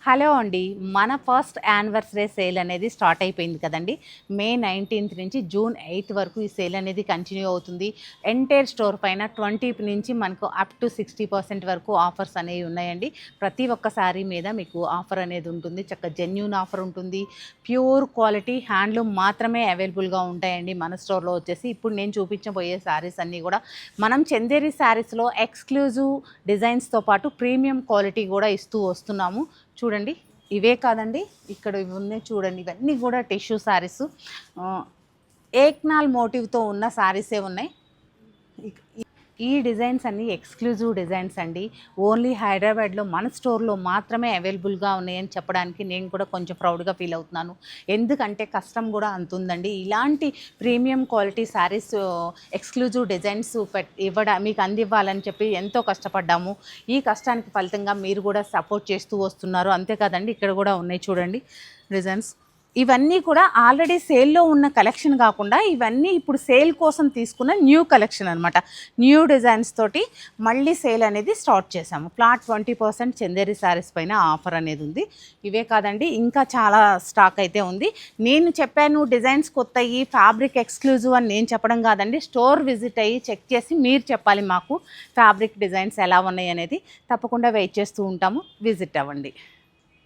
Hello అండి. మన first anniversary sale అనేది స్టార్ట్ అయిపోయింది కదండి. మే 19th నుంచి జూన్ 8th వరకు ఈ సేల్ అనేది కంటిన్యూ అవుతుంది. ఎంటైర్ స్టోర్ పైన 20 నుంచి మనకు అప్ టు 60% వరకు ఆఫర్స్ అనేవి ఉన్నాయండి. ప్రతి ఒక్క శారీ మీద మీకు ఆఫర్ అనేది ఉంటుంది. జెన్యూన్ ఆఫర్ ఉంటుంది. ప్యూర్ క్వాలిటీ హ్యాండ్లూమ్ మాత్రమే అవైలబుల్గా ఉంటాయండి మన స్టోర్లో వచ్చేసి. ఇప్పుడు నేను చూపించబోయే శారీస్ అన్నీ కూడా మనం చందేరి శారీస్లో ఎక్స్క్లూజివ్ డిజైన్స్తో పాటు ప్రీమియం క్వాలిటీ కూడా ఇస్తూ వస్తున్నాము. చూడండి, ఇవే కాదండి, ఇక్కడ ఇవి ఉన్నాయి చూడండి. ఇవన్నీ కూడా టిష్యూ శారీస్, ఏక్నాల్ మోటివ్తో ఉన్న శారీసే ఉన్నాయి. ఈ డిజైన్స్ అన్నీ ఎక్స్క్లూజివ్ డిజైన్స్ అండి. ఓన్లీ హైదరాబాద్లో మన స్టోర్లో మాత్రమే అవైలబుల్గా ఉన్నాయని చెప్పడానికి నేను కూడా కొంచెం ప్రౌడ్గా ఫీల్ అవుతున్నాను. ఎందుకంటే కష్టం కూడా అంత ఉందండి. ఇలాంటి premium quality saris, exclusive designs మీకు అందివ్వాలని చెప్పి ఎంతో కష్టపడ్డాము. ఈ కష్టానికి ఫలితంగా మీరు కూడా సపోర్ట్ చేస్తూ వస్తున్నారు. అంతే కదండి, ఇక్కడ కూడా ఉన్నాయి చూడండి డిజైన్స్. ఇవన్నీ కూడా ఆల్రెడీ సేల్లో ఉన్న కలెక్షన్ కాకుండా ఇవన్నీ ఇప్పుడు సేల్ కోసం తీసుకున్న న్యూ కలెక్షన్ అనమాట. న్యూ డిజైన్స్ తోటి మళ్ళీ సేల్ అనేది స్టార్ట్ చేశాము. ఫ్లాట్ 20% చందేరి శారీస్ పైన ఆఫర్ అనేది ఉంది. ఇవే కాదండి, ఇంకా చాలా స్టాక్ అయితే ఉంది. నేను చెప్పాను డిజైన్స్ కొత్తవి, ఫ్యాబ్రిక్ ఎక్స్క్లూజివ్ అని నేను చెప్పడం కాదండి. స్టోర్ విజిట్ అయ్యి చెక్ చేసి మీరు చెప్పాలి మాకు ఫ్యాబ్రిక్ డిజైన్స్ ఎలా ఉన్నాయి అనేది. తప్పకుండా వెయిట్ చేస్తూ ఉంటాము. విజిట్ అవ్వండి.